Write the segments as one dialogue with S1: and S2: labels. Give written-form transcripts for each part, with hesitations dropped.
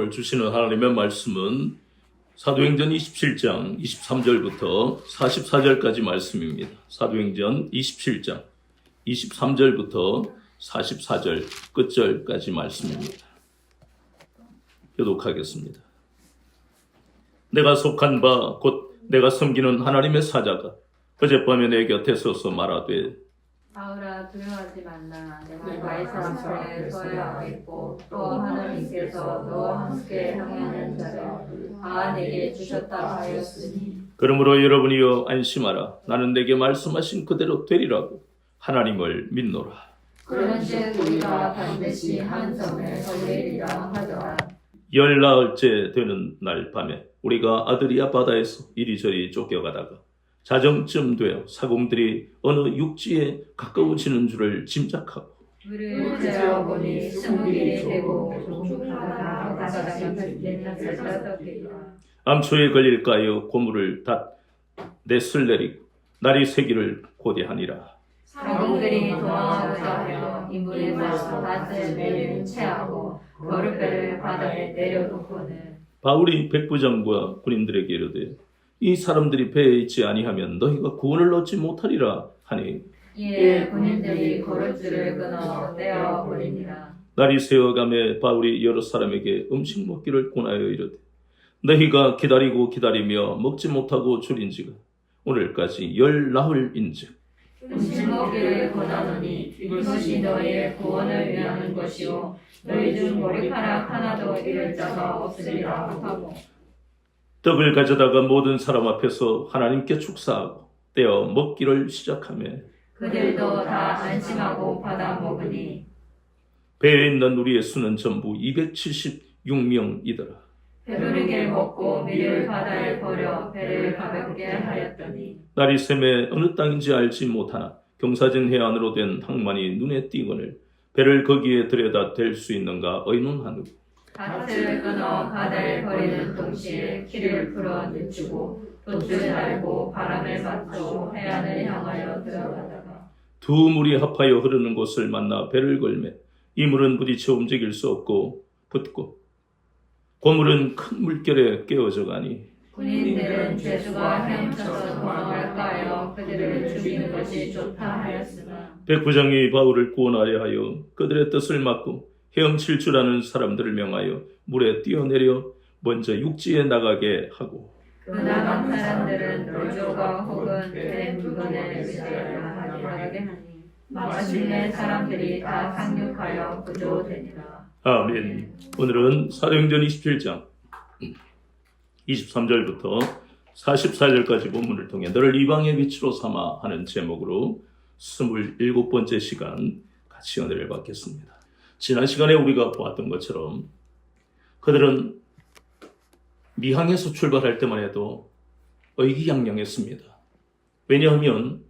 S1: 오늘 주시는 하나님의 말씀은 사도행전 27장 23절부터 44절까지 말씀입니다. 사도행전 27장 23절부터 44절 끝절까지 말씀입니다. 교독하겠습니다. 내가 속한 바 곧 내가 섬기는 하나님의 사자가 어젯밤에 내 곁에 서서 말하되
S2: 바울아 두려워하지 말라. 내가 가이사 앞에 서야 하겠고 또 하나님께서 너와 함께 항해하는 자를 다 내게 주셨다 하였으니
S1: 그러므로 여러분이여 안심하라. 나는 내게 말씀하신 그대로 되리라고 하나님을 믿노라.
S2: 그런즉 우리가 반드시 한 점에 걸리리라 하더라.
S1: 열나흘째 되는 날 밤에 우리가 아드리아 바다에서 이리저리 쫓겨가다가 자정쯤 되어 사공들이 어느 육지에 가까워지는 줄을 짐작하고
S2: 물을 재어보니 승길이 되고 족족하다 바다가 펼쳐졌더라.
S1: 암초에 걸릴까 하여 고물을 넷을 내리고 날이 새기를 고대하니라.
S2: 사공들이 도망하고자 하여 인물에서 낫을 매를 채하고 거룻배를 바다에 내려놓고는
S1: 바울이 백부장과 군인들에게 이르되 이 사람들이 배에 있지 아니하면 너희가 구원을 얻지 못하리라 하니
S2: 이에 군인들이 거룻줄을 끊어 떼어 버리니라.
S1: 날이 새어가매 바울이 여러 사람에게 음식 먹기를 권하여 이르되 너희가 기다리며 먹지 못하고 줄인지가 오늘까지 열나흘인즉
S2: 음식 먹기를 권하노니 이것이 너희의 구원을 위하는 것이요 너희 중 머리카락 하나도 잃을 자가 없으리라 하고
S1: 떡을 가져다가 모든 사람 앞에서 하나님께 축사하고 떼어 먹기를 시작하며
S2: 그들도 다 안심하고 받아 먹으니
S1: 배에 있는 우리의 수는 전부 276명이더라.
S2: 배부르게 먹고 미를 바다에 버려 배를 가볍게 하였더니
S1: 날이 새매 어느 땅인지 알지 못하나 경사진 해안으로 된 항만이 눈에 띄거늘 배를 거기에 들여다 댈 수 있는가 의논하누.
S2: 닷을 끊어 바다에 버리는 동시에 키를 풀어 늦추고 돛을 달고 바람에 맞춰 해안을 향하여 들어가다가
S1: 두 물이 합하여 흐르는 곳을 만나 배를 걸매 이 물은 부딪혀 움직일 수 없고 붙고 고물은 큰 물결에 깨어져 가니
S2: 군인들은 죄수가 헤엄쳐서 도망갈까 하여 그들을 죽이는 것이 좋다 하였으나
S1: 백부장이 바울을 구원하려 하여 그들의 뜻을 막고 헤엄칠 줄 아는 사람들을 명하여 물에 뛰어내려 먼저 육지에 나가게 하고
S2: 그 나간 사람들은 노조가 혹은 배 물건에 의지하게 하니 마침내 사람들이 다 상륙하여 구조되니라.
S1: 아멘. 오늘은 사도행전 27장 23절부터 44절까지 본문을 통해 너를 이방의 빛으로 삼아 하는 제목으로 27번째 시간 같이 은혜를 받겠습니다. 지난 시간에 우리가 보았던 것처럼 그들은 미항에서 출발할 때만 해도 의기양양했습니다. 왜냐하면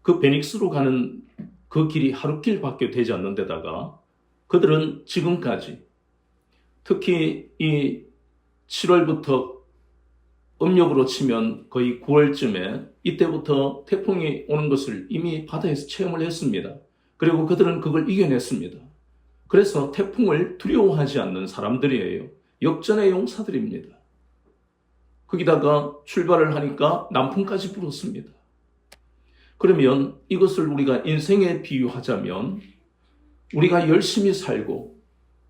S1: 그 베닉스로 가는 그 길이 하루길밖에 되지 않는 데다가 그들은 지금까지 특히 이 7월부터 음력으로 치면 거의 9월쯤에 이때부터 태풍이 오는 것을 이미 바다에서 체험을 했습니다. 그리고 그들은 그걸 이겨냈습니다. 그래서 태풍을 두려워하지 않는 사람들이에요. 역전의 용사들입니다. 거기다가 출발을 하니까 남풍까지 불었습니다. 그러면 이것을 우리가 인생에 비유하자면 우리가 열심히 살고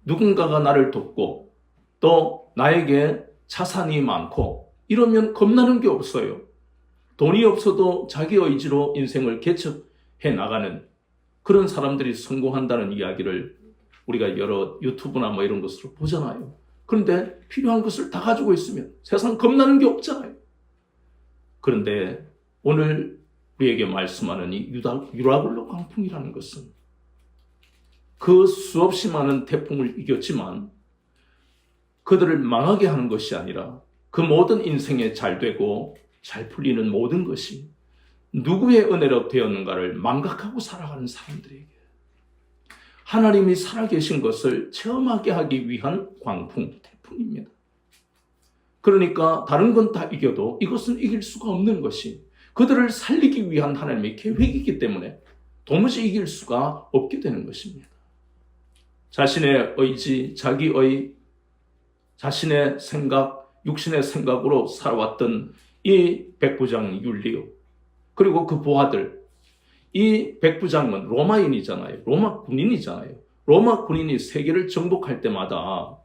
S1: 누군가가 나를 돕고 또 나에게 자산이 많고 이러면 겁나는 게 없어요. 돈이 없어도 자기 의지로 인생을 개척해 나가는 그런 사람들이 성공한다는 이야기를 우리가 여러 유튜브나 이런 것으로 보잖아요. 그런데 필요한 것을 다 가지고 있으면 세상 겁나는 게 없잖아요. 그런데 오늘 우리에게 말씀하는 이 유라굴로 광풍이라는 것은 그 수없이 많은 태풍을 이겼지만 그들을 망하게 하는 것이 아니라 그 모든 인생에 잘 되고 잘 풀리는 모든 것이 누구의 은혜로 되었는가를 망각하고 살아가는 사람들에게 하나님이 살아계신 것을 체험하게 하기 위한 광풍, 태풍입니다. 그러니까 다른 건 다 이겨도 이것은 이길 수가 없는 것이 그들을 살리기 위한 하나님의 계획이기 때문에 도무지 이길 수가 없게 되는 것입니다. 자신의 의지, 자기의 자신의 생각, 육신의 생각으로 살아왔던 이 백부장 율리오, 그리고 그 부하들, 이 백부장은 로마인이잖아요. 로마 군인이잖아요. 로마 군인이 세계를 정복할 때마다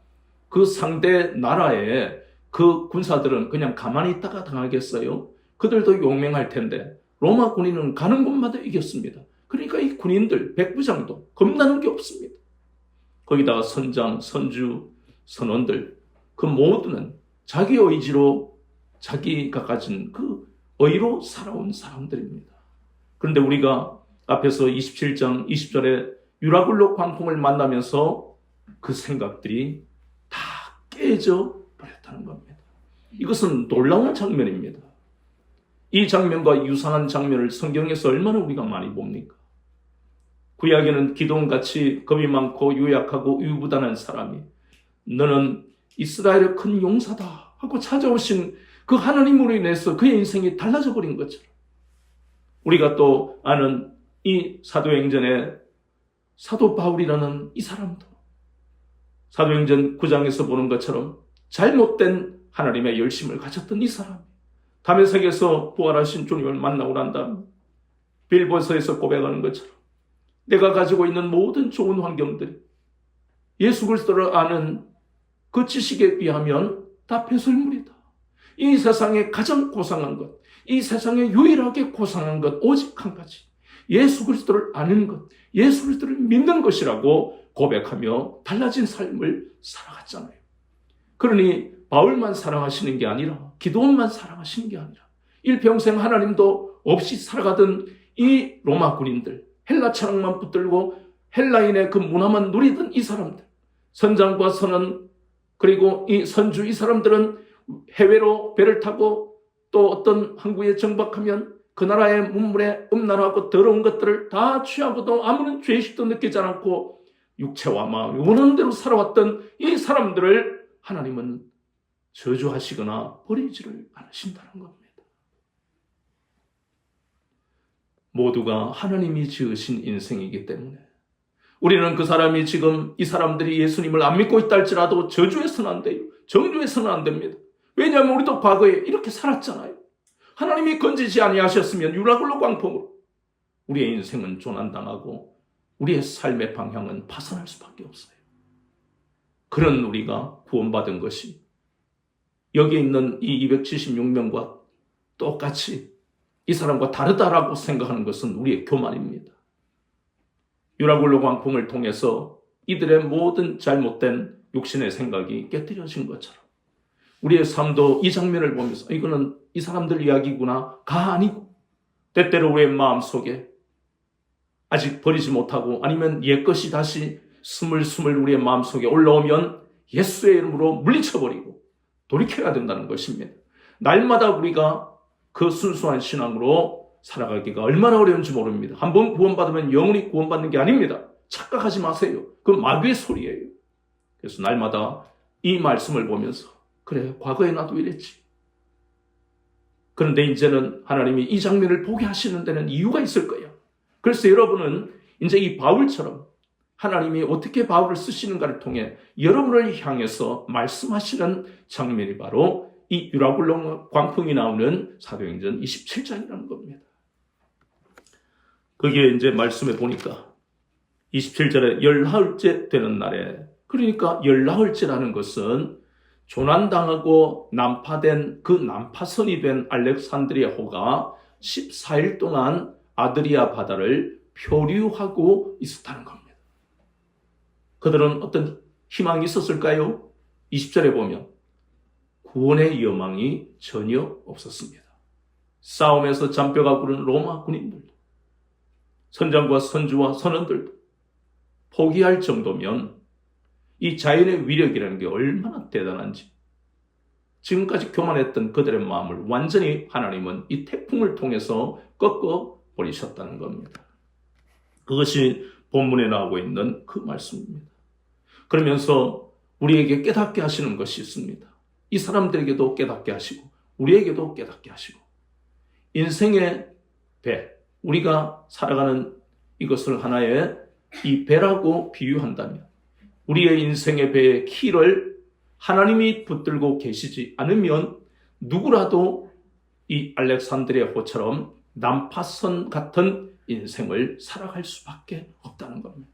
S1: 그 상대 나라의 그 군사들은 그냥 가만히 있다가 당하겠어요? 그들도 용맹할 텐데 로마 군인은 가는 곳마다 이겼습니다. 그러니까 이 군인들, 백부장도 겁나는 게 없습니다. 거기다가 선장, 선주, 선원들, 그 모두는 자기 의지로 자기가 가진 그 의로 살아온 사람들입니다. 그런데 우리가 앞에서 27장 20절에 유라굴로 광풍을 만나면서 그 생각들이 다 깨져 버렸다는 겁니다. 이것은 놀라운 장면입니다. 이 장면과 유사한 장면을 성경에서 얼마나 우리가 많이 봅니까? 구약에는 기도원같이 겁이 많고 유약하고 유부단한 사람이 너는 이스라엘의 큰 용사다 하고 찾아오신 그 하나님으로 인해서 그의 인생이 달라져 버린 것처럼 우리가 또 아는 이 사도행전의 사도 바울이라는 이 사람도 사도행전 9장에서 보는 것처럼 잘못된 하나님의 열심을 가졌던 이 사람이 다메섹에서 부활하신 주님을 만나고 난 다음 빌보서에서 고백하는 것처럼 내가 가지고 있는 모든 좋은 환경들이 예수 그리스도를 아는 그 지식에 비하면 다 배설물이다. 이 세상에 가장 고상한 것, 이 세상에 유일하게 고상한 것 오직 한 가지, 예수 그리스도를 아는 것, 예수 그리스도를 믿는 것이라고 고백하며 달라진 삶을 살아갔잖아요. 그러니 바울만 사랑하시는 게 아니라 기도원만 사랑하시는 게 아니라 일평생 하나님도 없이 살아가던 이 로마 군인들, 헬라 철학만 붙들고 헬라인의 그 문화만 누리던 이 사람들, 선장과 선원 그리고 이 선주 이 사람들은 해외로 배를 타고 또 어떤 항구에 정박하면 그 나라의 문물에 음란하고 더러운 것들을 다 취하고도 아무런 죄식도 느끼지 않고 육체와 마음이 원하는 대로 살아왔던 이 사람들을 하나님은 저주하시거나 버리지를 않으신다는 겁니다. 모두가 하나님이 지으신 인생이기 때문에 우리는 그 사람이 지금 이 사람들이 예수님을 안 믿고 있다 할지라도 저주해서는 안 돼요. 정죄해서는 안 됩니다. 왜냐하면 우리도 과거에 이렇게 살았잖아요. 하나님이 건지지 아니하셨으면 유라굴로 광풍으로 우리의 인생은 조난당하고 우리의 삶의 방향은 파산할 수밖에 없어요. 그런 우리가 구원받은 것이 여기 있는 이 276명과 똑같이 이 사람과 다르다라고 생각하는 것은 우리의 교만입니다. 유라굴로 광풍을 통해서 이들의 모든 잘못된 육신의 생각이 깨뜨려진 것처럼 우리의 삶도 이 장면을 보면서 이거는 이 사람들 이야기구나가 아니고 때때로 우리의 마음속에 아직 버리지 못하고 아니면 옛것이 다시 스물스물 우리의 마음속에 올라오면 예수의 이름으로 물리쳐버리고 돌이켜야 된다는 것입니다. 날마다 우리가 그 순수한 신앙으로 살아가기가 얼마나 어려운지 모릅니다. 한번 구원받으면 영원히 구원받는 게 아닙니다. 착각하지 마세요. 그 마귀의 소리예요. 그래서 날마다 이 말씀을 보면서 그래, 과거에 나도 이랬지. 그런데 이제는 하나님이 이 장면을 보게 하시는 데는 이유가 있을 거예요. 그래서 여러분은 이제 이 바울처럼 하나님이 어떻게 바울을 쓰시는가를 통해 여러분을 향해서 말씀하시는 장면이 바로 이 유라굴로 광풍이 나오는 사도행전 27장이라는 겁니다. 거기에 이제 말씀해 보니까 27절에 열나흘째 되는 날에, 그러니까 열나흘째라는 것은 조난당하고 난파된 그 난파선이 된 알렉산드리아호가 14일 동안 아드리아 바다를 표류하고 있었다는 겁니다. 그들은 어떤 희망이 있었을까요? 20절에 보면 구원의 여망이 전혀 없었습니다. 싸움에서 잔뼈가 부른 로마 군인들도 선장과 선주와 선원들도 포기할 정도면 이 자연의 위력이라는 게 얼마나 대단한지 지금까지 교만했던 그들의 마음을 완전히 하나님은 이 태풍을 통해서 꺾어버리셨다는 겁니다. 그것이 본문에 나오고 있는 그 말씀입니다. 그러면서 우리에게 깨닫게 하시는 것이 있습니다. 이 사람들에게도 깨닫게 하시고 우리에게도 깨닫게 하시고 인생의 배, 우리가 살아가는 이것을 하나의 이 배라고 비유한다면 우리의 인생의 배의 키를 하나님이 붙들고 계시지 않으면 누구라도 이 알렉산드리아 호처럼 난파선 같은 인생을 살아갈 수밖에 없다는 겁니다.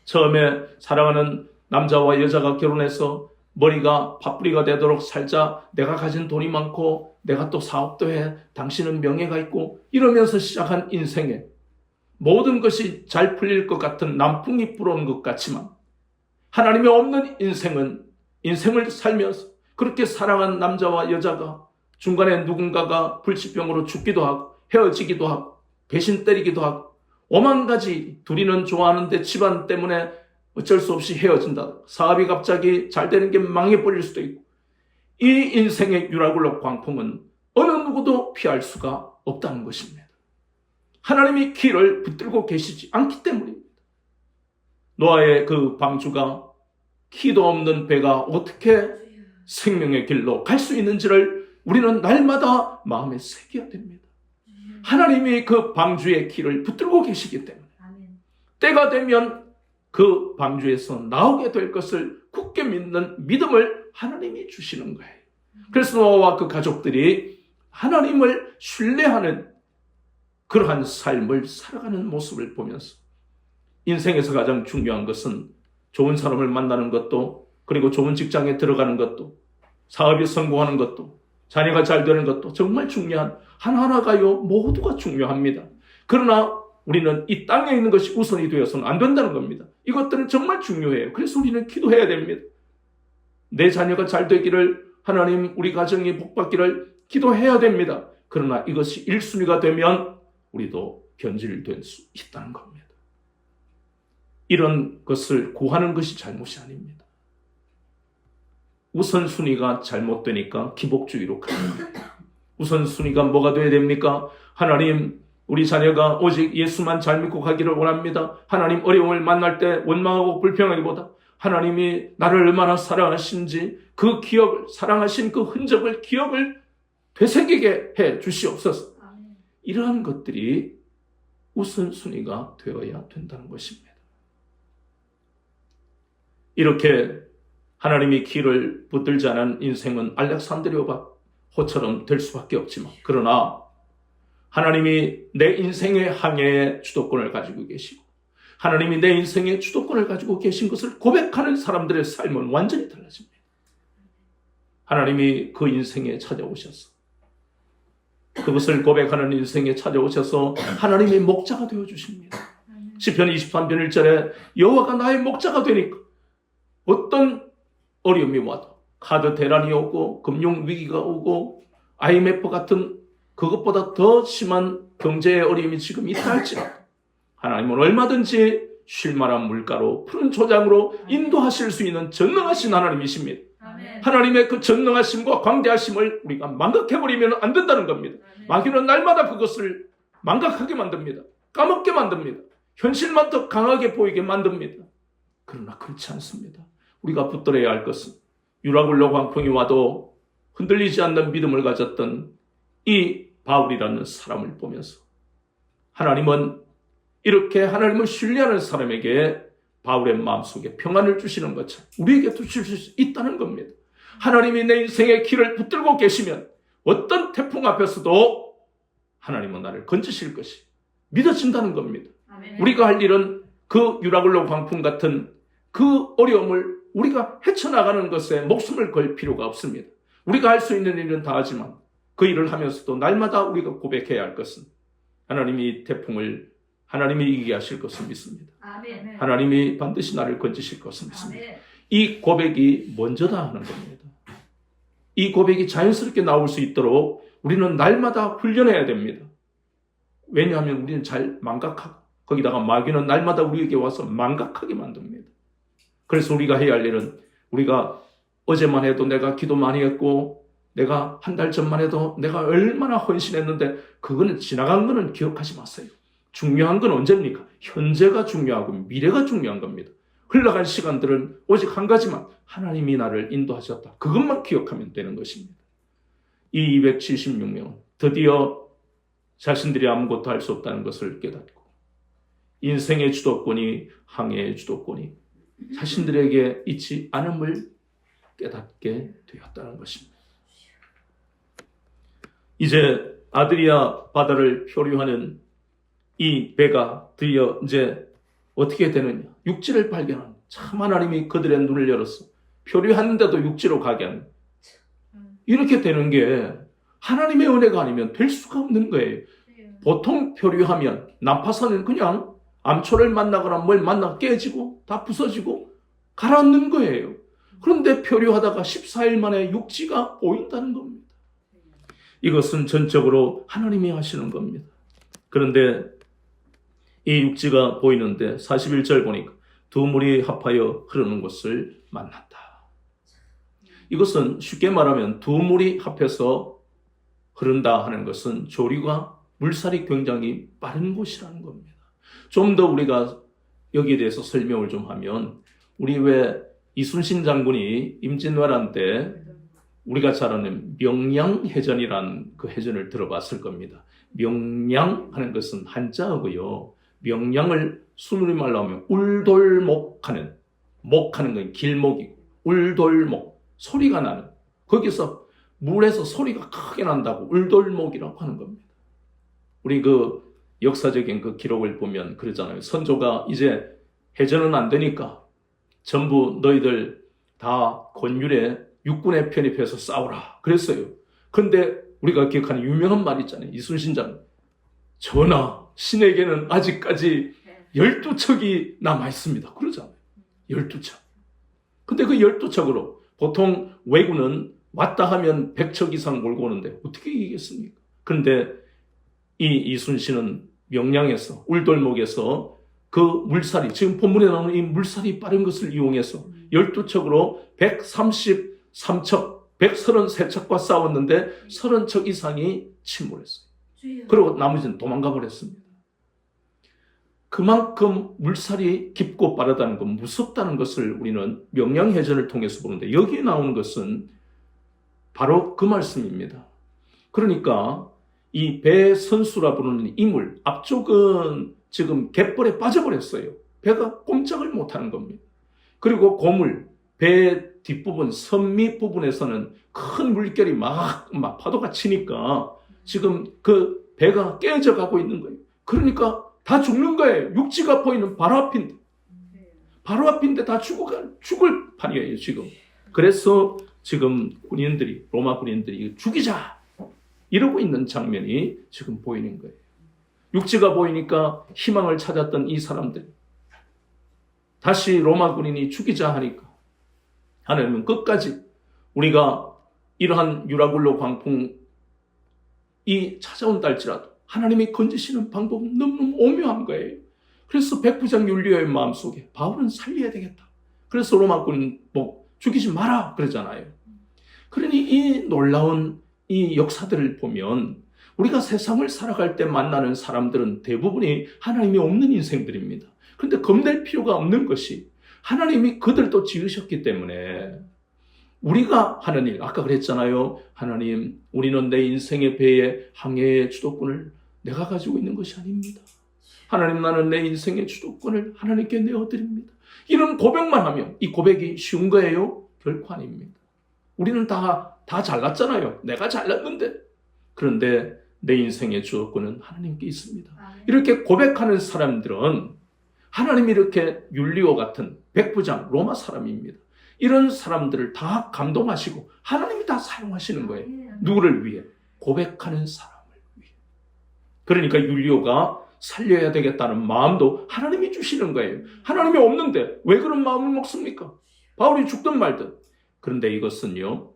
S1: 처음에 사랑하는 남자와 여자가 결혼해서 머리가 밥풀이가 되도록 살자, 내가 가진 돈이 많고 내가 또 사업도 해, 당신은 명예가 있고 이러면서 시작한 인생에 모든 것이 잘 풀릴 것 같은 남풍이 불어오는 것 같지만 하나님이 없는 인생을 살면서 그렇게 사랑한 남자와 여자가 중간에 누군가가 불치병으로 죽기도 하고 헤어지기도 하고 배신 때리기도 하고 오만 가지, 둘이는 좋아하는데 집안 때문에 어쩔 수 없이 헤어진다. 사업이 갑자기 잘 되는 게 망해버릴 수도 있고 이 인생의 유라굴로 광풍은 어느 누구도 피할 수가 없다는 것입니다. 하나님이 키를 붙들고 계시지 않기 때문입니다. 노아의 그 방주가 키도 없는 배가 어떻게 생명의 길로 갈 수 있는지를 우리는 날마다 마음에 새겨야 됩니다. 하나님이 그 방주의 키를 붙들고 계시기 때문에 때가 되면 그 방주에서 나오게 될 것을 굳게 믿는 믿음을 하나님이 주시는 거예요. 그래서 노아와 그 가족들이 하나님을 신뢰하는 그러한 삶을 살아가는 모습을 보면서 인생에서 가장 중요한 것은 좋은 사람을 만나는 것도, 그리고 좋은 직장에 들어가는 것도, 사업이 성공하는 것도, 자녀가 잘 되는 것도 정말 중요한 하나하나가요 모두가 중요합니다. 그러나 우리는 이 땅에 있는 것이 우선이 되어서는 안 된다는 겁니다. 이것들은 정말 중요해요. 그래서 우리는 기도해야 됩니다. 내 자녀가 잘 되기를, 하나님 우리 가정이 복받기를 기도해야 됩니다. 그러나 이것이 1순위가 되면 우리도 변질될 수 있다는 겁니다. 이런 것을 구하는 것이 잘못이 아닙니다. 우선순위가 잘못되니까 기복주의로 갑니다. 우선순위가 뭐가 돼야 됩니까? 하나님, 우리 자녀가 오직 예수만 잘 믿고 가기를 원합니다. 하나님, 어려움을 만날 때 원망하고 불평하기보다 하나님이 나를 얼마나 사랑하신지 그 기억을, 사랑하신 그 흔적을, 기억을 되새기게 해 주시옵소서. 이러한 것들이 우선순위가 되어야 된다는 것입니다. 이렇게 하나님이 키를 붙들지 않은 인생은 알렉산드리아 호처럼 될 수밖에 없지만, 그러나 하나님이 내 인생의 항해의 주도권을 가지고 계시고 하나님이 내 인생의 주도권을 가지고 계신 것을 고백하는 사람들의 삶은 완전히 달라집니다. 하나님이 그 인생에 찾아오셔서, 그것을 고백하는 인생에 찾아오셔서 하나님의 목자가 되어주십니다. 시편 23편 1절에 여호와가 나의 목자가 되니까 어떤 어려움이 와도, 카드 대란이 오고 금융 위기가 오고 IMF 같은 그것보다 더 심한 경제의 어려움이 지금 있다 할지라도 하나님은 얼마든지 쉴만한 물가로 푸른 초장으로 인도하실 수 있는 전능하신 하나님이십니다. 하나님의 그 전능하심과 광대하심을 우리가 망각해버리면 안 된다는 겁니다. 마귀는 날마다 그것을 망각하게 만듭니다. 까먹게 만듭니다. 현실만 더 강하게 보이게 만듭니다. 그러나 그렇지 않습니다. 우리가 붙들어야 할 것은 유라굴로 광풍이 와도 흔들리지 않는 믿음을 가졌던 이 바울이라는 사람을 보면서 하나님은 이렇게 하나님을 신뢰하는 사람에게 바울의 마음속에 평안을 주시는 것처럼 우리에게 주실 수 있다는 겁니다. 하나님이 내 인생의 길을 붙들고 계시면 어떤 태풍 앞에서도 하나님은 나를 건지실 것이 믿어진다는 겁니다. 우리가 할 일은 그 유라굴로 광풍 같은 그 어려움을 우리가 헤쳐나가는 것에 목숨을 걸 필요가 없습니다. 우리가 할 수 있는 일은 다 하지만 그 일을 하면서도 날마다 우리가 고백해야 할 것은 하나님이 태풍을 하나님이 이기게 하실 것을 믿습니다.
S2: 아멘.
S1: 하나님이 반드시 나를 건지실 것을 믿습니다.
S2: 아멘.
S1: 이 고백이 먼저다 하는 겁니다. 이 고백이 자연스럽게 나올 수 있도록 우리는 날마다 훈련해야 됩니다. 왜냐하면 우리는 잘 망각하고 거기다가 마귀는 날마다 우리에게 와서 망각하게 만듭니다. 그래서 우리가 해야 할 일은 우리가 어제만 해도 내가 기도 많이 했고 내가 한 달 전만 해도 내가 얼마나 헌신했는데 그거는 지나간 거는 기억하지 마세요. 중요한 건 언제입니까? 현재가 중요하고 미래가 중요한 겁니다. 흘러간 시간들은 오직 한 가지만 하나님이 나를 인도하셨다. 그것만 기억하면 되는 것입니다. 이 276명은 드디어 자신들이 아무것도 할 수 없다는 것을 깨닫고 인생의 주도권이 항해의 주도권이 자신들에게 있지 않음을 깨닫게 되었다는 것입니다. 이제 아드리아 바다를 표류하는 이 배가 드디어 이제 어떻게 되느냐? 육지를 발견하는, 참 하나님이 그들의 눈을 열었어. 표류하는데도 육지로 가게 하는. 이렇게 되는 게 하나님의 은혜가 아니면 될 수가 없는 거예요. 보통 표류하면 난파선은 그냥 암초를 만나거나 뭘 만나 깨지고 다 부서지고 가라앉는 거예요. 그런데 표류하다가 14일 만에 육지가 보인다는 겁니다. 이것은 전적으로 하나님이 하시는 겁니다. 그런데 이 육지가 보이는데 41절 보니까 두 물이 합하여 흐르는 곳을 만났다. 이것은 쉽게 말하면 두 물이 합해서 흐른다 하는 것은 조류가 물살이 굉장히 빠른 곳이라는 겁니다. 좀 더 우리가 여기에 대해서 설명을 좀 하면, 우리 왜 이순신 장군이 임진왜란 때 우리가 잘 아는 명량해전이라는 그 해전을 들어봤을 겁니다. 명량하는 것은 한자어고요. 명량을 순으로 말하면 울돌목하는, 목하는 건 길목이고, 울돌목, 소리가 나는, 거기서 물에서 소리가 크게 난다고 울돌목이라고 하는 겁니다. 우리 그 역사적인 그 기록을 보면 그러잖아요. 선조가 이제 해전은 안 되니까 전부 너희들 다 권율에 육군에 편입해서 싸우라 그랬어요. 근데 우리가 기억하는 유명한 말 있잖아요. 이순신 장군, 전하, 신에게는 아직까지 12척이 남아있습니다. 그러잖아요. 12척. 근데 그 12척으로 보통 왜군은 왔다 하면 100척 이상 몰고 오는데 어떻게 이기겠습니까? 그런데 이 이순신은 명량에서, 울돌목에서 그 물살이, 지금 본문에 나오는 이 물살이 빠른 것을 이용해서 12척으로 133척, 133척과 싸웠는데 30척 이상이 침몰했어요. 그리고 나머지는 도망가 버렸습니다. 그만큼 물살이 깊고 빠르다는 것, 무섭다는 것을 우리는 명량해전을 통해서 보는데, 여기에 나오는 것은 바로 그 말씀입니다. 그러니까 이 배선수라 부르는 이물, 앞쪽은 지금 갯벌에 빠져버렸어요. 배가 꼼짝을 못하는 겁니다. 그리고 고물, 배 뒷부분, 선미 부분에서는 큰 물결이 막 파도가 치니까 지금 그 배가 깨져 가고 있는 거예요. 그러니까 다 죽는 거예요. 육지가 보이는 바로 앞인데. 바로 앞인데 다 죽을 판이에요, 지금. 그래서 지금 군인들이, 로마 군인들이 죽이자! 이러고 있는 장면이 지금 보이는 거예요. 육지가 보이니까 희망을 찾았던 이 사람들. 다시 로마 군인이 죽이자 하니까 하나님은 끝까지 우리가 이러한 유라굴로 광풍이 찾아온다 할지라도 하나님이 건지시는 방법은 너무너무 오묘한 거예요. 그래서 백부장 율리오의 마음속에 바울은 살려야 되겠다. 그래서 로마 군인 죽이지 마라 그러잖아요. 그러니 이 놀라운 이 역사들을 보면 우리가 세상을 살아갈 때 만나는 사람들은 대부분이 하나님이 없는 인생들입니다. 그런데 겁낼 필요가 없는 것이 하나님이 그들도 지으셨기 때문에 우리가 하는 일, 아까 그랬잖아요. 하나님, 우리는 내 인생의 배의 항해의 주도권을 내가 가지고 있는 것이 아닙니다. 하나님, 나는 내 인생의 주도권을 하나님께 내어드립니다. 이런 고백만 하면 이 고백이 쉬운 거예요? 결코 아닙니다. 우리는 다 잘났잖아요. 내가 잘났는데. 그런데 내 인생의 주도권은 하나님께 있습니다. 이렇게 고백하는 사람들은 하나님이 이렇게 율리오 같은 백부장 로마 사람입니다. 이런 사람들을 다 감동하시고 하나님이 다 사용하시는 거예요. 누구를 위해? 고백하는 사람을 위해. 그러니까 율리오가 살려야 되겠다는 마음도 하나님이 주시는 거예요. 하나님이 없는데 왜 그런 마음을 먹습니까? 바울이 죽든 말든. 그런데 이것은요,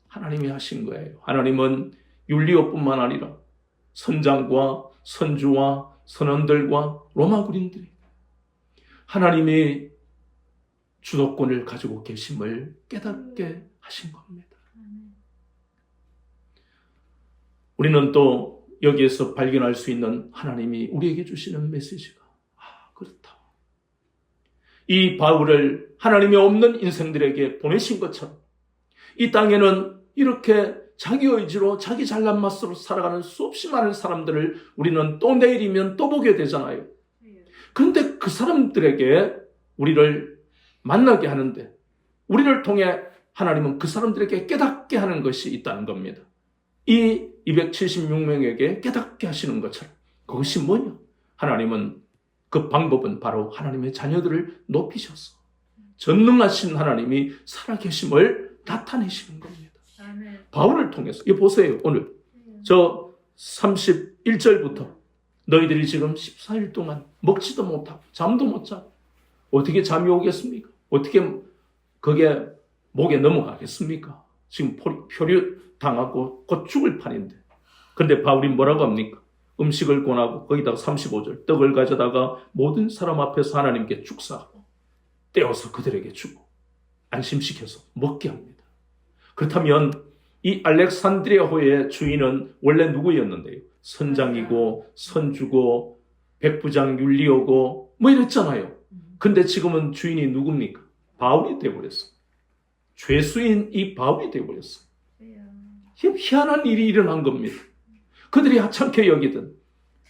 S1: 하나님이 하신 거예요. 하나님은 율리오뿐만 아니라 선장과 선주와 선원들과 로마 군인들이 하나님이 주도권을 가지고 계심을 깨닫게 하신 겁니다. 우리는 또 여기에서 발견할 수 있는 하나님이 우리에게 주시는 메시지가 그렇다. 이 바울을 하나님이 없는 인생들에게 보내신 것처럼 이 땅에는 이렇게 자기 의지로 자기 잘난 맛으로 살아가는 수없이 많은 사람들을 우리는 또 내일이면 또 보게 되잖아요. 그런데 그 사람들에게 우리를 만나게 하는데, 우리를 통해 하나님은 그 사람들에게 깨닫게 하는 것이 있다는 겁니다. 이 276명에게 깨닫게 하시는 것처럼 그것이 뭐냐? 하나님은 그 방법은 바로 하나님의 자녀들을 높이셔서 전능하신 하나님이 살아계심을 나타내시는 겁니다.
S2: 아멘.
S1: 바울을 통해서 이거 보세요. 오늘 저 31절부터 너희들이 지금 14일 동안 먹지도 못하고 잠도 못 자고 어떻게 잠이 오겠습니까? 어떻게 그게 목에 넘어가겠습니까? 지금 표류 당하고 곧 죽을 판인데. 근데 바울이 뭐라고 합니까? 음식을 권하고 거기다가 35절 떡을 가져다가 모든 사람 앞에서 하나님께 축사하고 떼어서 그들에게 주고 안심시켜서 먹게 합니다. 그렇다면 이 알렉산드리아호의 주인은 원래 누구였는데요? 선장이고 선주고 백부장 율리오고 뭐 이랬잖아요. 근데 지금은 주인이 누굽니까? 바울이 되어버렸어. 죄수인 이 바울이 되어버렸어. 희한한 일이 일어난 겁니다. 그들이 하찮게 여기든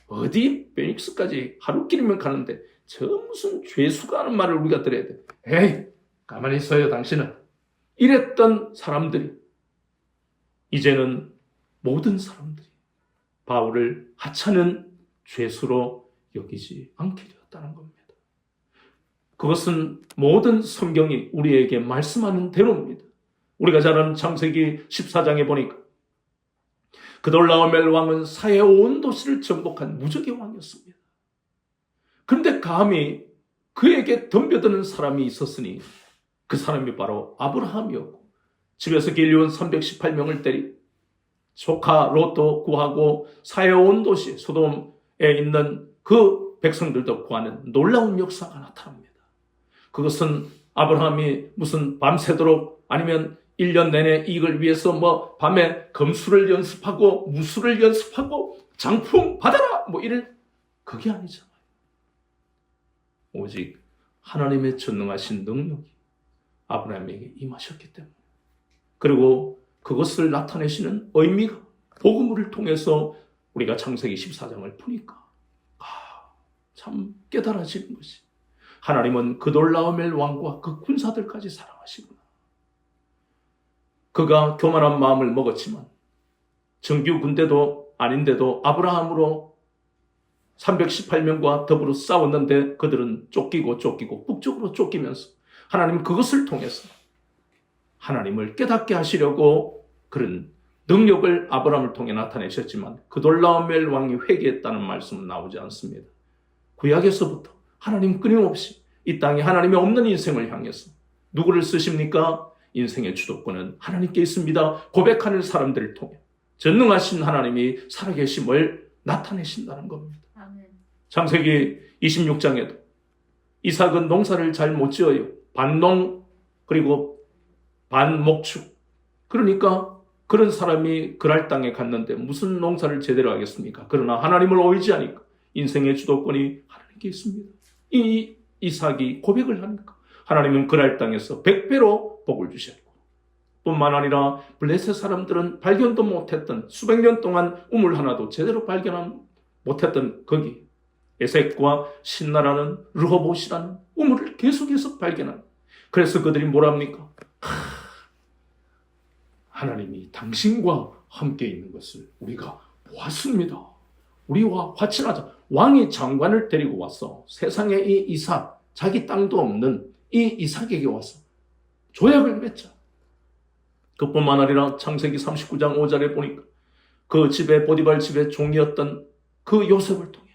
S1: 어디 베닉스까지 하루길이면 가는데 저 무슨 죄수가 하는 말을 우리가 들어야 돼. 에이 가만히 있어요 당신은. 이랬던 사람들이 이제는 모든 사람들이 바울을 하찮은 죄수로 여기지 않게 되었다는 겁니다. 그것은 모든 성경이 우리에게 말씀하는 대로입니다. 우리가 잘 아는 창세기 14장에 보니까 그돌라오멜 왕은 사해 온 도시를 정복한 무적의 왕이었습니다. 그런데 감히 그에게 덤벼드는 사람이 있었으니 그 사람이 바로 아브라함이었고 집에서 길리온 318명을 때리고 조카 롯도 구하고 사해 온 도시 소돔에 있는 그 백성들도 구하는 놀라운 역사가 나타납니다. 그것은 아브라함이 무슨 밤새도록 아니면 1년 내내 이익을 위해서 뭐 밤에 검수를 연습하고 무술을 연습하고 장풍 받아라 뭐 이럴 그게 아니잖아요. 오직 하나님의 전능하신 능력이 아브라함에게 임하셨기 때문에 그리고 그것을 나타내시는 의미가 복음을 통해서 우리가 창세기 14장을 보니까 참 깨달아지는 것이 하나님은 그돌라오멜 왕과 그 군사들까지 사랑하시구나. 그가 교만한 마음을 먹었지만 정규 군대도 아닌데도 아브라함으로 318명과 더불어 싸웠는데 그들은 쫓기고 북쪽으로 쫓기면서 하나님 그것을 통해서 하나님을 깨닫게 하시려고 그런 능력을 아브라함을 통해 나타내셨지만 그돌라오멜 왕이 회개했다는 말씀은 나오지 않습니다. 구약에서부터 하나님 끊임없이 이 땅에 하나님이 없는 인생을 향해서 누구를 쓰십니까? 인생의 주도권은 하나님께 있습니다. 고백하는 사람들을 통해 전능하신 하나님이 살아계심을 나타내신다는 겁니다.
S2: 아멘.
S1: 창세기 26장에도 이삭은 농사를 잘 못 지어요. 반농 그리고 반목축. 그러니까 그런 사람이 그랄 땅에 갔는데 무슨 농사를 제대로 하겠습니까? 그러나 하나님을 의지하니까 인생의 주도권이 하나님께 있습니다. 이 이삭이 고백을 하니까 하나님은 그랄 땅에서 100배로 복을 주셨고 뿐만 아니라 블레셋 사람들은 발견도 못했던 수백 년 동안 우물 하나도 제대로 발견 못했던 거기 에색과 신나라는 르호봇이라는 우물을 계속해서 발견한 그래서 그들이 뭐랍니까? 하나님이 당신과 함께 있는 것을 우리가 보았습니다. 우리와 화친하자. 왕이 장관을 데리고 와서 세상에 이 이삭, 자기 땅도 없는 이 이삭에게 와서 조약을 맺자. 그뿐만 아니라 창세기 39장 5절에 보니까 그 집에 보디발 집에 종이었던 그 요셉을 통해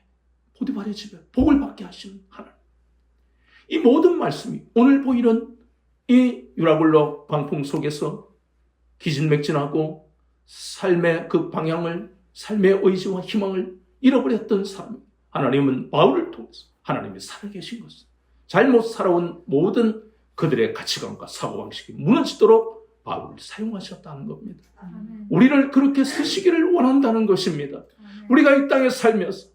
S1: 보디발의 집에 복을 받게 하시는 하나님. 이 모든 말씀이 오늘 보이는 이 유라굴로 광풍 속에서 기진맥진하고 삶의 그 방향을 삶의 의지와 희망을 잃어버렸던 사람 하나님은 바울을 통해서 하나님이 살아계신 것을 잘못 살아온 모든 그들의 가치관과 사고방식이 무너지도록 바울을 사용하셨다는 겁니다.
S2: 아멘.
S1: 우리를 그렇게 쓰시기를 원한다는 것입니다.
S2: 아멘.
S1: 우리가 이 땅에 살면서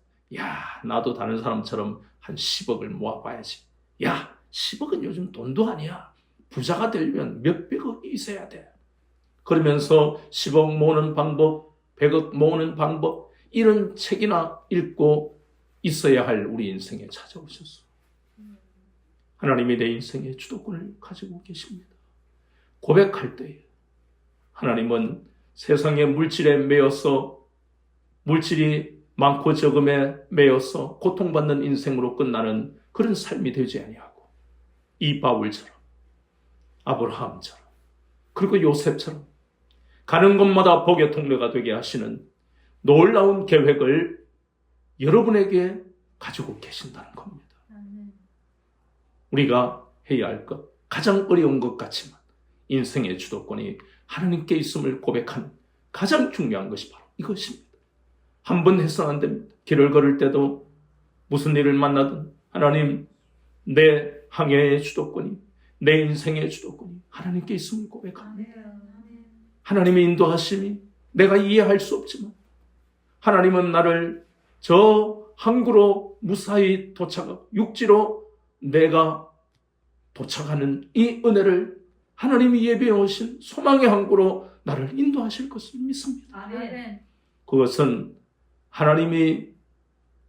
S1: 나도 다른 사람처럼 한 10억을 모아봐야지. 10억은 요즘 돈도 아니야. 부자가 되려면 몇백억이 있어야 돼. 그러면서 10억 모으는 방법, 100억 모으는 방법 이런 책이나 읽고 있어야 할 우리 인생에 찾아오셨어. 하나님이 내 인생의 주도권을 가지고 계십니다. 고백할 때에 하나님은 세상의 물질에 매여서 물질이 많고 적음에 매여서 고통받는 인생으로 끝나는 그런 삶이 되지 아니하고 이 바울처럼 아브라함처럼 그리고 요셉처럼 가는 곳마다 복의 통로가 되게 하시는 놀라운 계획을 여러분에게 가지고 계신다는 겁니다. 우리가 해야 할 것, 가장 어려운 것 같지만 인생의 주도권이 하나님께 있음을 고백하는 가장 중요한 것이 바로 이것입니다. 한 번 해서는 안 됩니다. 길을 걸을 때도 무슨 일을 만나든 하나님, 내 항해의 주도권이, 내 인생의 주도권이 하나님께 있음을 고백합니다. 하나님의 인도하심이 내가 이해할 수 없지만 하나님은 나를 저 항구로 무사히 도착하고 육지로 내가 도착하는 이 은혜를 하나님이 예비해 오신 소망의 항구로 나를 인도하실 것을 믿습니다.
S2: 아멘.
S1: 그것은 하나님이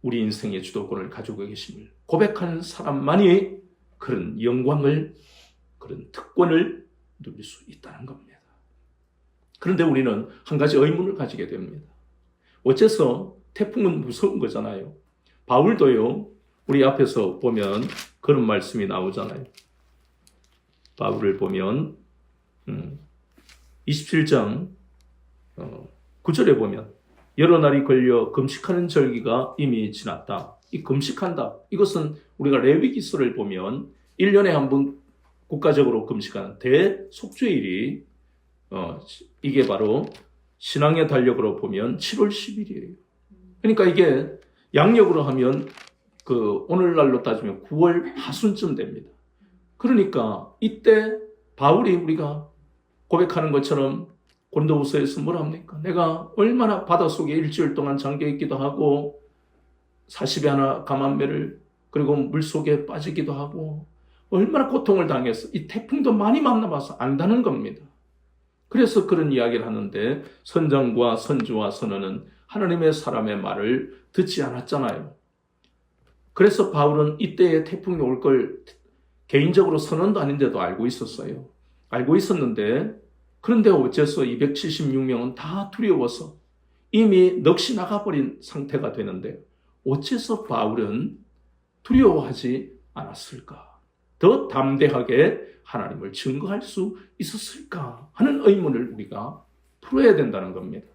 S1: 우리 인생의 주도권을 가지고 계심을 고백하는 사람만이 그런 영광을, 그런 특권을 누릴 수 있다는 겁니다. 그런데 우리는 한 가지 의문을 가지게 됩니다. 어째서 태풍은 무서운 거잖아요. 바울도요, 우리 앞에서 보면 그런 말씀이 나오잖아요. 바울을 보면 27장 9절에 보면 여러 날이 걸려 금식하는 절기가 이미 지났다. 이 금식한다. 이것은 우리가 레위기서를 보면 1년에 한 번 국가적으로 금식하는 대속죄일이 이게 바로 신앙의 달력으로 보면 7월 10일이에요. 그러니까 이게 양력으로 하면 오늘날로 따지면 9월 하순쯤 됩니다. 그러니까 이때 바울이 우리가 고백하는 것처럼 고린도후서에서 뭐라 합니까? 내가 얼마나 바닷속에 일주일 동안 잠겨있기도 하고 40에 하나 감암매를 그리고 물속에 빠지기도 하고 얼마나 고통을 당해서 이 태풍도 많이 만나봐서 안다는 겁니다. 그래서 그런 이야기를 하는데 선장과 선주와 선원은 하나님의 사람의 말을 듣지 않았잖아요. 그래서 바울은 이때에 태풍이 올 걸 개인적으로 선원도 아닌데도 알고 있었어요. 알고 있었는데 그런데 어째서 276명은 다 두려워서 이미 넋이 나가버린 상태가 되는데 어째서 바울은 두려워하지 않았을까? 더 담대하게 하나님을 증거할 수 있었을까 하는 의문을 우리가 풀어야 된다는 겁니다.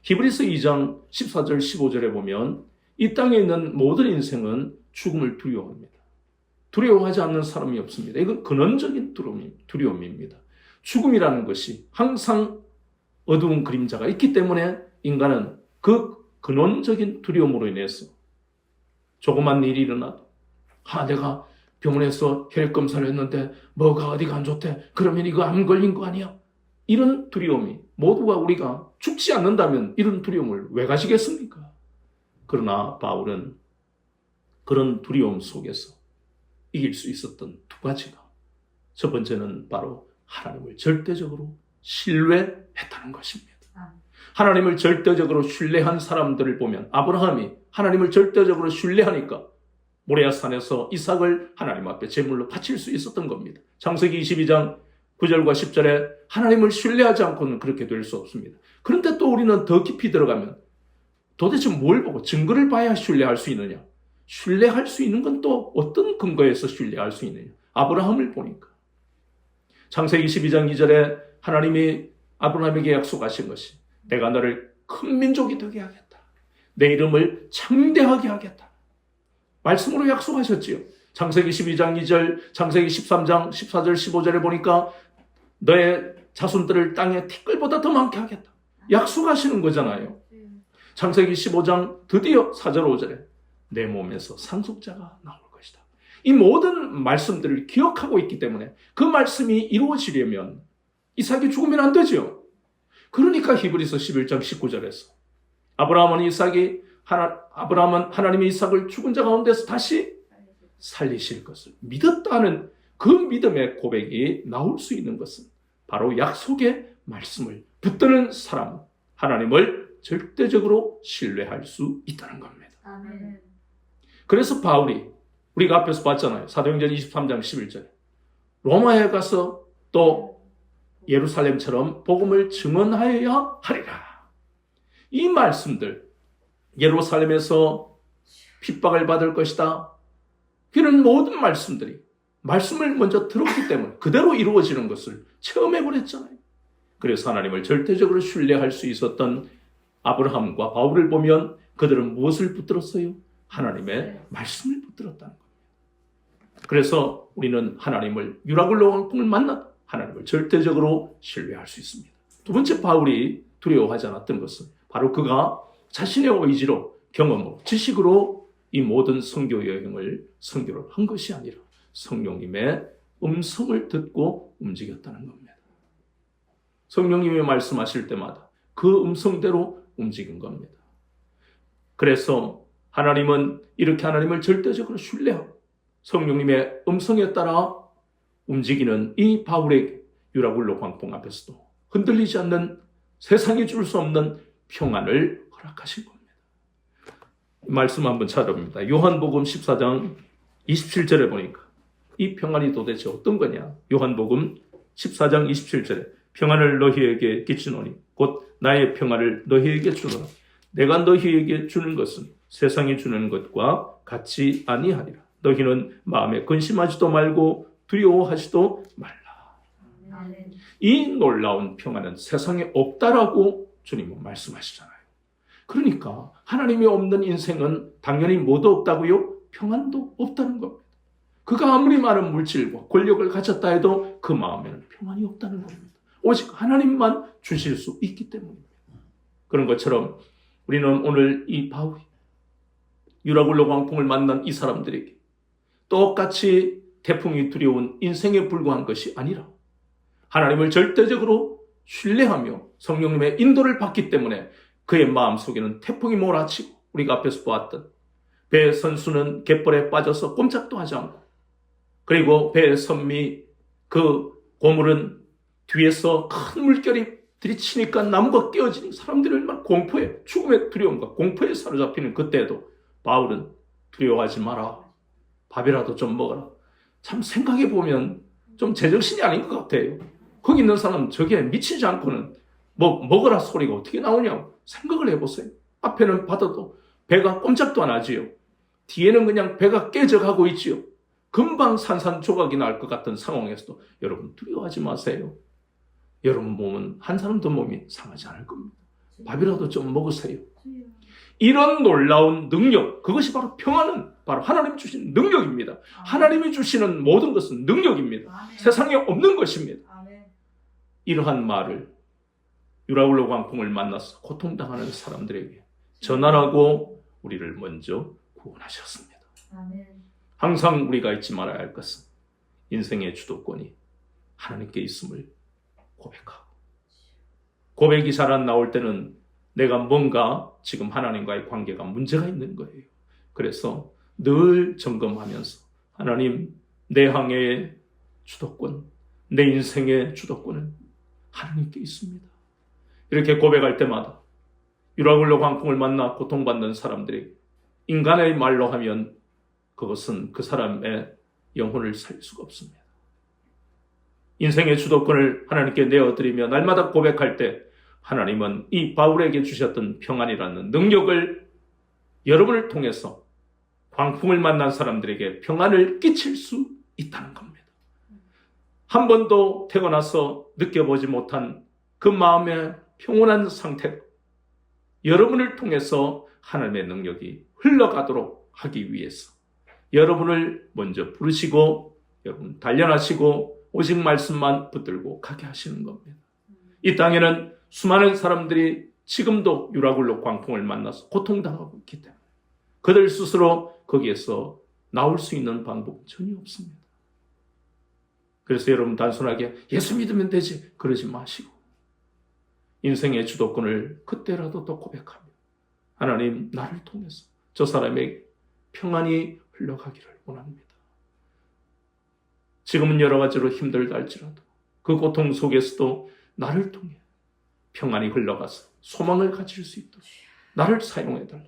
S1: 히브리서 2장 14절 15절에 보면 이 땅에 있는 모든 인생은 죽음을 두려워합니다. 두려워하지 않는 사람이 없습니다. 이건 근원적인 두려움입니다. 죽음이라는 것이 항상 어두운 그림자가 있기 때문에 인간은 그 근원적인 두려움으로 인해서 조그만 일이 일어나도 내가 병원에서 혈액 검사를 했는데 뭐가 어디가 안 좋대. 그러면 이거 암 걸린 거 아니야? 이런 두려움이 모두가 우리가 죽지 않는다면 이런 두려움을 왜 가지겠습니까? 그러나 바울은 그런 두려움 속에서 이길 수 있었던 두 가지가 첫 번째는 바로 하나님을 절대적으로 신뢰했다는 것입니다. 하나님을 절대적으로 신뢰한 사람들을 보면 아브라함이 하나님을 절대적으로 신뢰하니까 모레아산에서 이삭을 하나님 앞에 제물로 바칠 수 있었던 겁니다. 창세기 22장 9절과 10절에 하나님을 신뢰하지 않고는 그렇게 될 수 없습니다. 그런데 또 우리는 더 깊이 들어가면 도대체 뭘 보고 증거를 봐야 신뢰할 수 있느냐? 신뢰할 수 있는 건 또 어떤 근거에서 신뢰할 수 있느냐? 아브라함을 보니까 창세기 22장 2절에 하나님이 아브라함에게 약속하신 것이 내가 너를 큰 민족이 되게 하겠다. 내 이름을 창대하게 하겠다. 말씀으로 약속하셨지요. 창세기 12장 2절, 창세기 13장 14절 15절에 보니까 너의 자손들을 땅에 티끌보다 더 많게 하겠다. 약속하시는 거잖아요. 창세기 15장 드디어 4절 5절에 내 몸에서 상속자가 나올 것이다. 이 모든 말씀들을 기억하고 있기 때문에 그 말씀이 이루어지려면 이삭이 죽으면 안 되죠. 그러니까 히브리서 11장 19절에서 아브라함은 하나님의 이삭을 죽은 자 가운데서 다시 살리실 것을 믿었다는 그 믿음의 고백이 나올 수 있는 것은 바로 약속의 말씀을 붙드는 사람, 하나님을 절대적으로 신뢰할 수 있다는 겁니다.
S2: 아멘.
S1: 그래서 바울이 우리가 앞에서 봤잖아요. 사도행전 23장 11절에 로마에 가서 또 예루살렘처럼 복음을 증언하여야 하리라. 이 말씀들, 예루살렘에서 핍박을 받을 것이다, 이런 모든 말씀들이 말씀을 먼저 들었기 때문에 그대로 이루어지는 것을 체험해버렸잖아요. 그래서 하나님을 절대적으로 신뢰할 수 있었던 아브라함과 바울을 보면 그들은 무엇을 붙들었어요? 하나님의 말씀을 붙들었다는 겁니다. 그래서 우리는 하나님을 유라굴로 광풍을 만나 하나님을 절대적으로 신뢰할 수 있습니다. 두 번째, 바울이 두려워하지 않았던 것은 바로 그가 자신의 의지로, 경험으로, 지식으로 이 모든 선교 여행을 선교를 한 것이 아니라 성령님의 음성을 듣고 움직였다는 겁니다. 성령님이 말씀하실 때마다 그 음성대로 움직인 겁니다. 그래서 하나님은 이렇게 하나님을 절대적으로 신뢰하고 성령님의 음성에 따라 움직이는 이 바울에게 유라굴로 광풍 앞에서도 흔들리지 않는, 세상이 줄 수 없는 평안을 허락하신 겁니다. 말씀 한번 찾아봅니다. 요한복음 14장 27절에 보니까 이 평안이 도대체 어떤 거냐? 요한복음 14장 27절에 평안을 너희에게 끼치노니 곧 나의 평안을 너희에게 주노라. 내가 너희에게 주는 것은 세상이 주는 것과 같이 아니하리라. 너희는 마음에 근심하지도 말고 두려워하지도 말라. 이 놀라운 평안은 세상에 없다라고 주님은 말씀하시잖아요. 그러니까 하나님이 없는 인생은 당연히 뭐도 없다고요? 평안도 없다는 겁니다. 그가 아무리 많은 물질과 권력을 가졌다 해도 그 마음에는 평안이 없다는 겁니다. 오직 하나님만 주실 수 있기 때문입니다. 그런 것처럼 우리는 오늘 이 바울이 유라굴로 광풍을 만난 이 사람들에게 똑같이 태풍이 두려운 인생에 불과한 것이 아니라 하나님을 절대적으로 신뢰하며 성령님의 인도를 받기 때문에 그의 마음속에는 태풍이 몰아치고, 우리가 앞에서 보았던 배의 선수는 갯벌에 빠져서 꼼짝도 하지 않고, 그리고 배의 선미, 그 고물은 뒤에서 큰 물결이 들이치니까 나무가 깨어지니 사람들이 얼마나 공포에, 죽음의 두려움과 공포에 사로잡히는 그때도 바울은 두려워하지 마라, 밥이라도 좀 먹어라. 참 생각해보면 좀 제정신이 아닌 것 같아요. 거기 있는 사람은 저게 미치지 않고는 뭐 먹으라 소리가 어떻게 나오냐고 생각을 해보세요. 앞에는 바다도 배가 꼼짝도 안 하지요. 뒤에는 그냥 배가 깨져가고 있지요. 금방 산산조각이 날 것 같은 상황에서도 여러분 두려워하지 마세요. 여러분 몸은 한 사람도 몸이 상하지 않을 겁니다. 밥이라도 좀 먹으세요. 이런 놀라운 능력, 그것이 바로 평안은 바로 하나님이 주신 능력입니다. 하나님이 주시는 모든 것은 능력입니다. 세상에 없는 것입니다. 이러한 말을 유라굴로 광풍을 만나서 고통당하는 사람들에게 전하라고 우리를 먼저 구원하셨습니다. 항상 우리가 잊지 말아야 할 것은 인생의 주도권이 하나님께 있음을 고백하고, 고백이 잘 안 나올 때는 내가 뭔가 지금 하나님과의 관계가 문제가 있는 거예요. 그래서 늘 점검하면서 하나님, 내 항해의 주도권, 내 인생의 주도권은 하나님께 있습니다. 이렇게 고백할 때마다 유라굴로 광풍을 만나 고통받는 사람들이 인간의 말로 하면 그것은 그 사람의 영혼을 살릴 수가 없습니다. 인생의 주도권을 하나님께 내어드리며 날마다 고백할 때 하나님은 이 바울에게 주셨던 평안이라는 능력을 여러분을 통해서 광풍을 만난 사람들에게 평안을 끼칠 수 있다는 겁니다. 한 번도 태어나서 느껴보지 못한 그 마음의 평온한 상태, 여러분을 통해서 하나님의 능력이 흘러가도록 하기 위해서 여러분을 먼저 부르시고 여러분 단련하시고 오직 말씀만 붙들고 가게 하시는 겁니다. 이 땅에는 수많은 사람들이 지금도 유라굴로 광풍을 만나서 고통당하고 있기 때문에 그들 스스로 거기에서 나올 수 있는 방법은 전혀 없습니다. 그래서 여러분 단순하게 예수 믿으면 되지 그러지 마시고 인생의 주도권을 그때라도 또 고백하며 하나님, 나를 통해서 저 사람에게 평안이 흘러가기를 원합니다. 지금은 여러 가지로 힘들다 할지라도 그 고통 속에서도 나를 통해 평안이 흘러가서 소망을 가질 수 있도록 나를 사용해달라.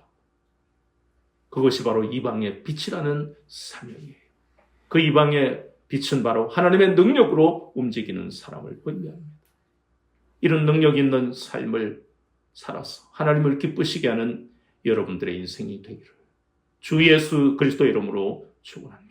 S1: 그것이 바로 이방의 빛이라는 사명이에요. 그 이방의 빛은 바로 하나님의 능력으로 움직이는 사람을 의미합니다. 이런 능력 있는 삶을 살아서 하나님을 기쁘시게 하는 여러분들의 인생이 되기를 주 예수 그리스도 이름으로 축원합니다.